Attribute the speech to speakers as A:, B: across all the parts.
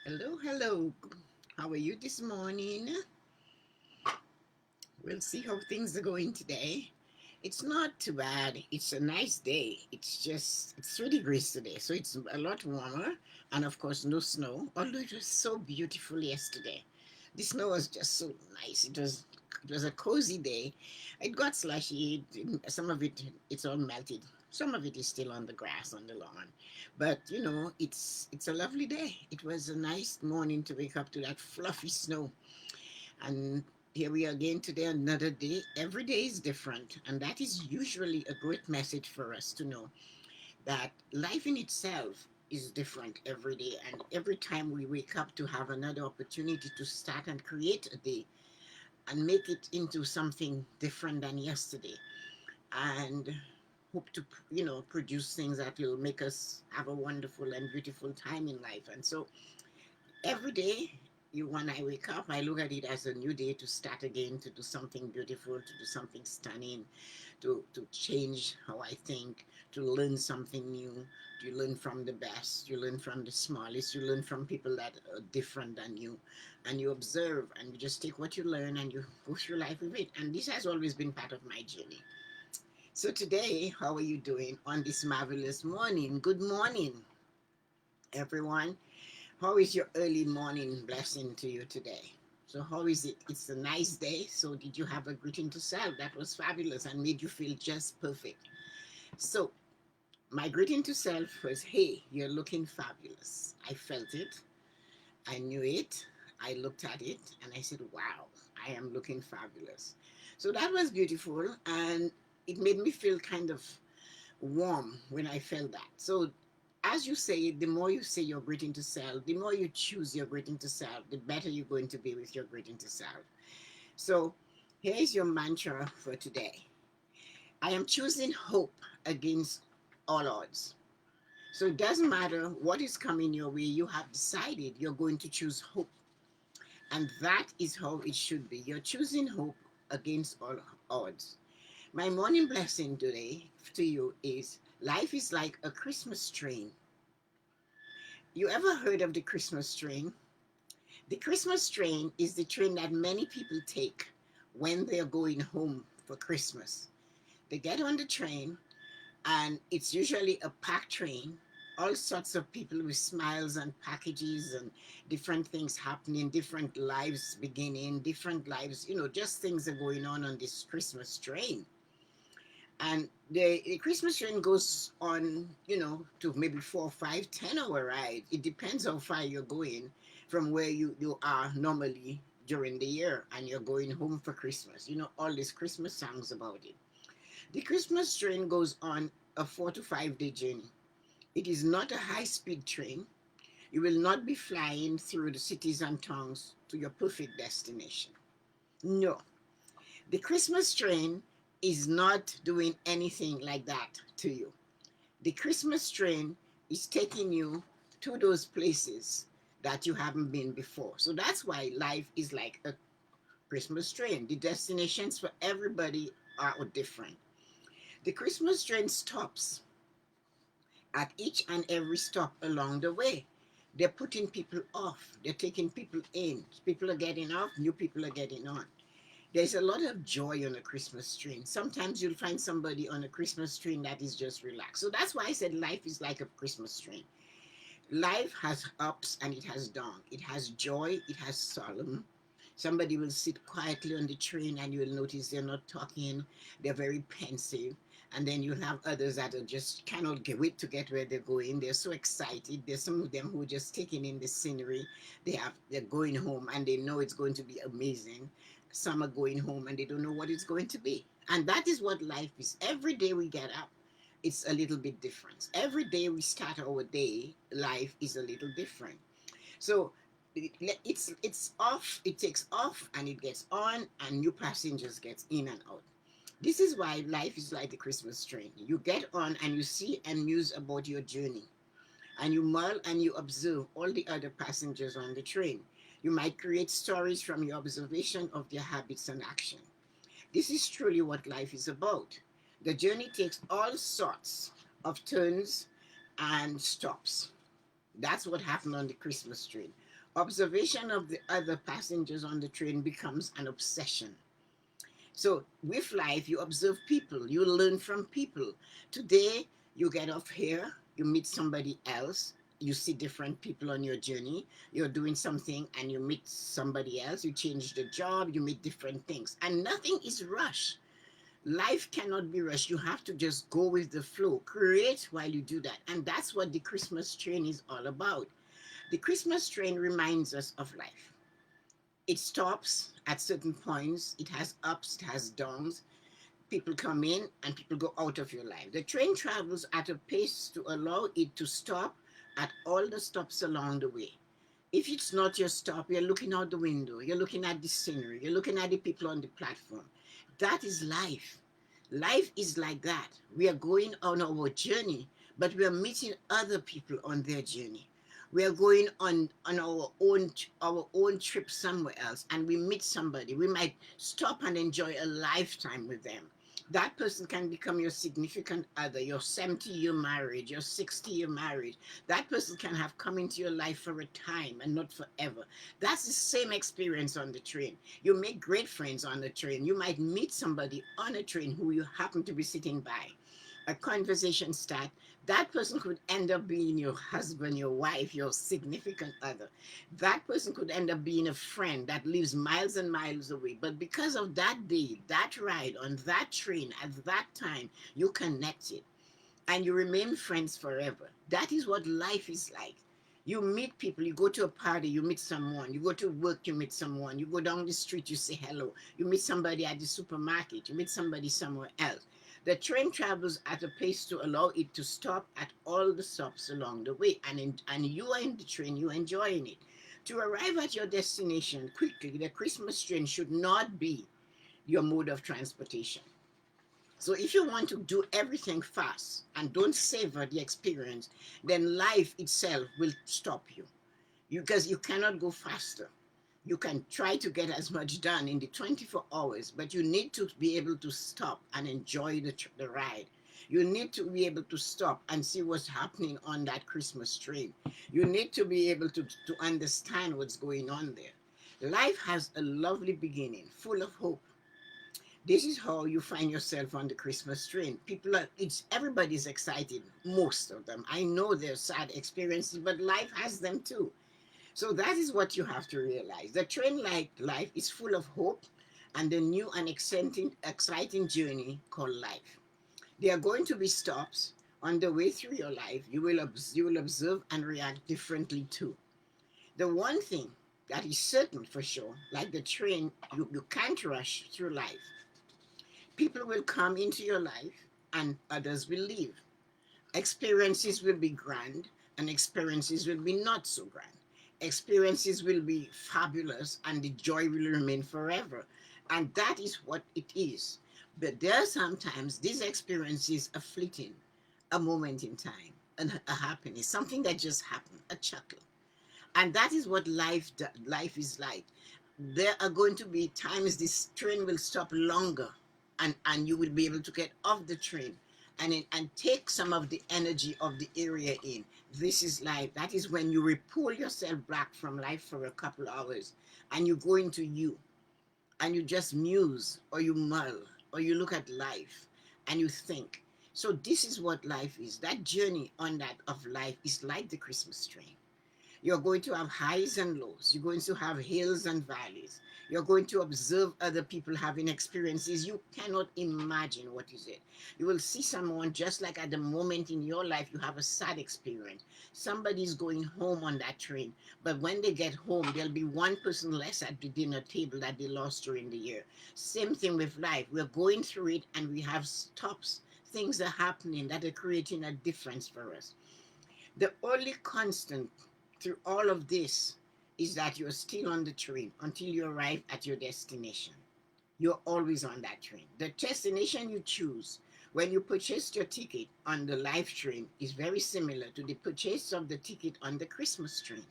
A: Hello, hello. How are you this morning? We'll see how things are going today. It's not too bad. It's a nice day. It's 3 degrees today, so it's a lot warmer. And of course, no snow, although it was so beautiful yesterday. The snow was just so nice. It was a cozy day. It got slushy. Some of it, it's all melted. Some of it is still on the grass on the lawn. But it's a lovely day. It was a nice morning to wake up to that fluffy snow. And here we are again today, another day. Every day is different. And that is usually a great message for us to know that life in itself is different every day. And every time we wake up to have another opportunity to start and create a day and make it into something different than yesterday. And hope to produce things that will make us have a wonderful and beautiful time in life. And so every day, when I wake up, I look at it as a new day to start again, to do something beautiful, to do something stunning, to change how I think, to learn something new. You learn from the best, you learn from the smallest, you learn from people that are different than you, and you observe and you just take what you learn and you go through life with it. And this has always been part of my journey. So today, how are you doing on this marvelous morning? Good morning, everyone. How is your early morning blessing to you today? So how is it? It's a nice day. So did you have a greeting to self that was fabulous and made you feel just perfect? So my greeting to self was, hey, you're looking fabulous. I felt it. I knew it. I looked at it and I said, wow, I am looking fabulous. So that was beautiful and it made me feel kind of warm when I felt that. So as you say it, the more you say your greeting to self, the more you choose your greeting to self, the better you're going to be with your greeting to self. So here is your mantra for today. I am choosing hope against all odds. So it doesn't matter what is coming your way, you have decided you're going to choose hope. And that is how it should be. You're choosing hope against all odds. My morning blessing today to you is life is like a Christmas train. You ever heard of the Christmas train? The Christmas train is the train that many people take when they're going home for Christmas. They get on the train, and it's usually a packed train. All sorts of people with smiles and packages and different things happening, different lives beginning, different lives, just things are going on this Christmas train. And the Christmas train goes on, to maybe 4, 5, 10 hour ride. It depends how far you're going from where you are normally during the year and you're going home for Christmas. All these Christmas songs about it. The Christmas train goes on a 4 to 5 day journey. It is not a high speed train. You will not be flying through the cities and towns to your perfect destination. No, the Christmas train is not doing anything like that to you. The Christmas train is taking you to those places that you haven't been before. So that's why life is like a Christmas train. The destinations for everybody are different. The Christmas train stops at each and every stop along the way. They're putting people off, they're taking people in. People are getting off, new people are getting on. There's a lot of joy on a Christmas train. Sometimes you'll find somebody on a Christmas train that is just relaxed. So that's why I said life is like a Christmas train. Life has ups and it has downs. It has joy, it has solemn. Somebody will sit quietly on the train and you will notice they're not talking, they're very pensive. And then you'll have others that are just cannot wait to get where they're going. They're so excited. There's some of them who are just taking in the scenery. They're going home and they know it's going to be amazing. Some are going home and they don't know what it's going to be. And that is what life is. Every day we get up, it's a little bit different. Every day we start our day, life is a little different. So it's off, it takes off and it gets on and new passengers get in and out. This is why life is like the Christmas train. You get on and you see and muse about your journey. And you mull and you observe all the other passengers on the train. You might create stories from your observation of their habits and action. This is truly what life is about. The journey takes all sorts of turns and stops. That's what happened on the Christmas train. Observation of the other passengers on the train becomes an obsession. So with life, you observe people, you learn from people. Today, you get off here, you meet somebody else, you see different people on your journey, you're doing something and you meet somebody else, you change the job, you meet different things, and nothing is rushed. Life cannot be rushed. You have to just go with the flow, create while you do that. And that's what the Christmas train is all about. The Christmas train reminds us of life. It stops at certain points, it has ups, it has downs. People come in and people go out of your life. The train travels at a pace to allow it to stop at all the stops along the way. If it's not your stop, you're looking out the window, you're looking at the scenery, you're looking at the people on the platform. That is life. Life is like that. We are going on our journey, but we are meeting other people on their journey. We are going on our own trip somewhere else, and we meet somebody. We might stop and enjoy a lifetime with them. That person can become your significant other, your 70-year marriage, your 60-year marriage. That person can have come into your life for a time and not forever. That's the same experience on the train. You make great friends on the train. You might meet somebody on a train who you happen to be sitting by. A conversation start. That person could end up being your husband, your wife, your significant other. That person could end up being a friend that lives miles and miles away. But because of that day, that ride on that train at that time, you connected and you remain friends forever. That is what life is like. You meet people, you go to a party, you meet someone, you go to work, you meet someone, you go down the street, you say hello, you meet somebody at the supermarket, you meet somebody somewhere else. The train travels at a pace to allow it to stop at all the stops along the way, and you are in the train, you're enjoying it. To arrive at your destination quickly, the Christmas train should not be your mode of transportation. So if you want to do everything fast and don't savor the experience, then life itself will stop you. Because you cannot go faster. You can try to get as much done in the 24 hours, but you need to be able to stop and enjoy the ride. You need to be able to stop and see what's happening on that Christmas train. You need to be able to understand what's going on there. Life has a lovely beginning, full of hope. This is how you find yourself on the Christmas train. People are, it's everybody's excited, most of them. I know there's sad experiences, but life has them too. So that is what you have to realize. The train like life is full of hope and a new and exciting journey called life. There are going to be stops on the way through your life. You will observe and react differently too. The one thing that is certain for sure, like the train, you can't rush through life. People will come into your life and others will leave. Experiences will be grand and experiences will be not so grand. Experiences will be fabulous and the joy will remain forever. And that is what it is. But there are sometimes these experiences are fleeting, a moment in time, a happiness, something that just happened, a chuckle. And that is what life is like. There are going to be times this train will stop longer and you will be able to get off the train and take some of the energy of the area in. This is life. That is when you pull yourself back from life for a couple hours and you go into you and you just muse or you mull or you look at life and you think. So this is what life is. That journey on that of life is like the Christmas train. You're going to have highs and lows. You're going to have hills and valleys. You're going to observe other people having experiences you cannot imagine what is it. You will see someone just like at the moment in your life you have a sad experience. Somebody's going home on that train, but when they get home, there'll be one person less at the dinner table that they lost during the year. Same thing with life. We're going through it and we have stops. Things are happening that are creating a difference for us. The only constant through all of this is that you're still on the train until you arrive at your destination. You're always on that train. The destination you choose when you purchased your ticket on the live train is very similar to the purchase of the ticket on the Christmas train.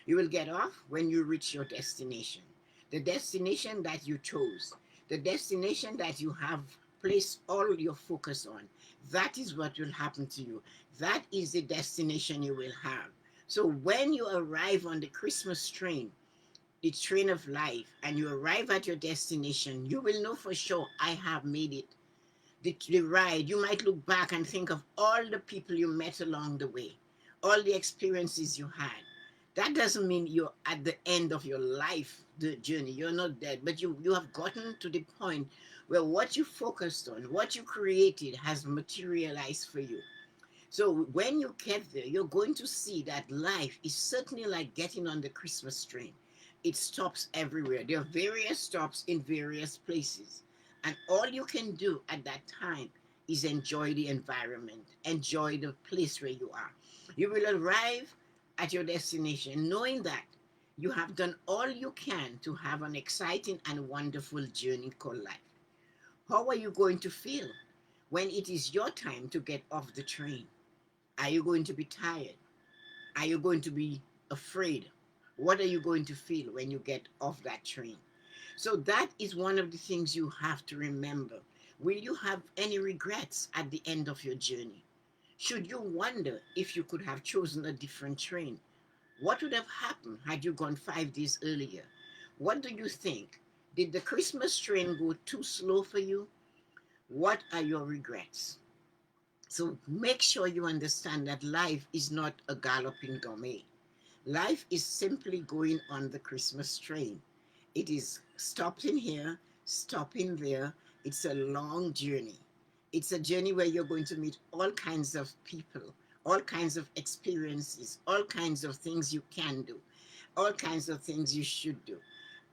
A: You will get off when you reach your destination. The destination that you chose, the destination that you have placed all your focus on, that is what will happen to you. That is the destination you will have. So when you arrive on the Christmas train, the train of life, and you arrive at your destination, you will know for sure, I have made it. The ride, you might look back and think of all the people you met along the way, all the experiences you had. That doesn't mean you're at the end of your life, the journey. You're not dead, but you have gotten to the point where what you focused on, what you created, has materialized for you. So when you get there, you're going to see that life is certainly like getting on the Christmas train. It stops everywhere. There are various stops in various places. And all you can do at that time is enjoy the environment, enjoy the place where you are. You will arrive at your destination knowing that you have done all you can to have an exciting and wonderful journey called life. How are you going to feel when it is your time to get off the train? Are you going to be tired? Are you going to be afraid? What are you going to feel when you get off that train? So, that is one of the things you have to remember. Will you have any regrets at the end of your journey? Should you wonder if you could have chosen a different train? What would have happened had you gone 5 days earlier? What do you think? Did the Christmas train go too slow for you? What are your regrets? So make sure you understand that life is not a galloping gourmet. Life is simply going on the Christmas train. It is stopping here, stopping there. It's a long journey. It's a journey where you're going to meet all kinds of people, all kinds of experiences, all kinds of things you can do, all kinds of things you should do,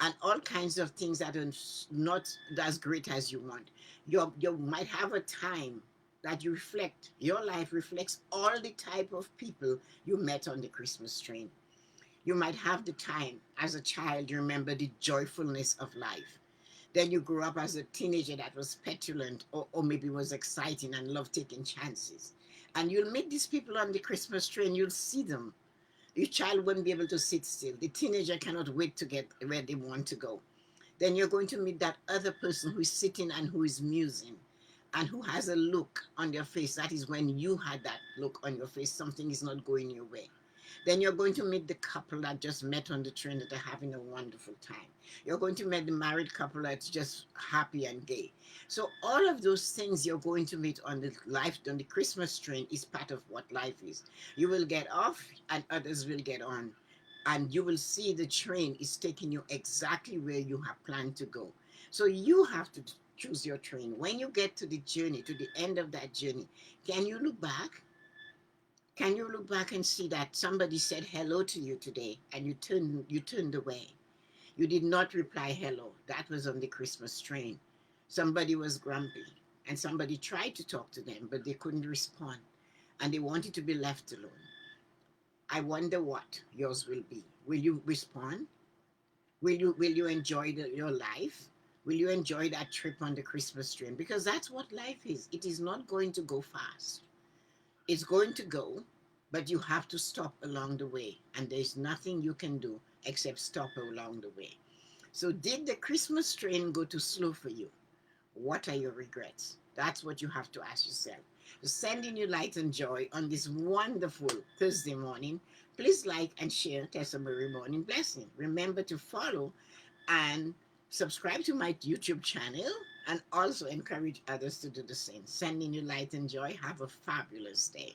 A: and all kinds of things that are not as great as you want. You might have a time that you reflect, your life reflects all the type of people you met on the Christmas train. You might have the time as a child, you remember the joyfulness of life. Then you grew up as a teenager that was petulant, or maybe was exciting and loved taking chances. And you'll meet these people on the Christmas train, you'll see them. Your child wouldn't be able to sit still. The teenager cannot wait to get where they want to go. Then you're going to meet that other person who is sitting and who is musing and who has a look on their face. That is when you had that look on your face, something is not going your way. Then you're going to meet the couple that just met on the train that are having a wonderful time. You're going to meet the married couple that's just happy and gay. So all of those things you're going to meet on the Christmas train is part of what life is. You will get off and others will get on. And you will see the train is taking you exactly where you have planned to go. So you have to choose your train. When you get to the journey, to the end of that journey, can you look back? Can you look back and see that somebody said hello to you today and you turned away? You did not reply hello. That was on the Christmas train. Somebody was grumpy and somebody tried to talk to them, but they couldn't respond and they wanted to be left alone. I wonder what yours will be. Will you respond? Will you enjoy your life? Will you enjoy that trip on the Christmas train? Because that's what life is. It is not going to go fast. It's going to go, but you have to stop along the way. And there's nothing you can do except stop along the way. So, did the Christmas train go too slow for you? What are your regrets? That's what you have to ask yourself. So sending you light and joy on this wonderful Thursday morning. Please like and share Tessa-Marie Morning Blessing. Remember to follow and subscribe to my YouTube channel and also encourage others to do the same. Sending you light and joy. Have a fabulous day.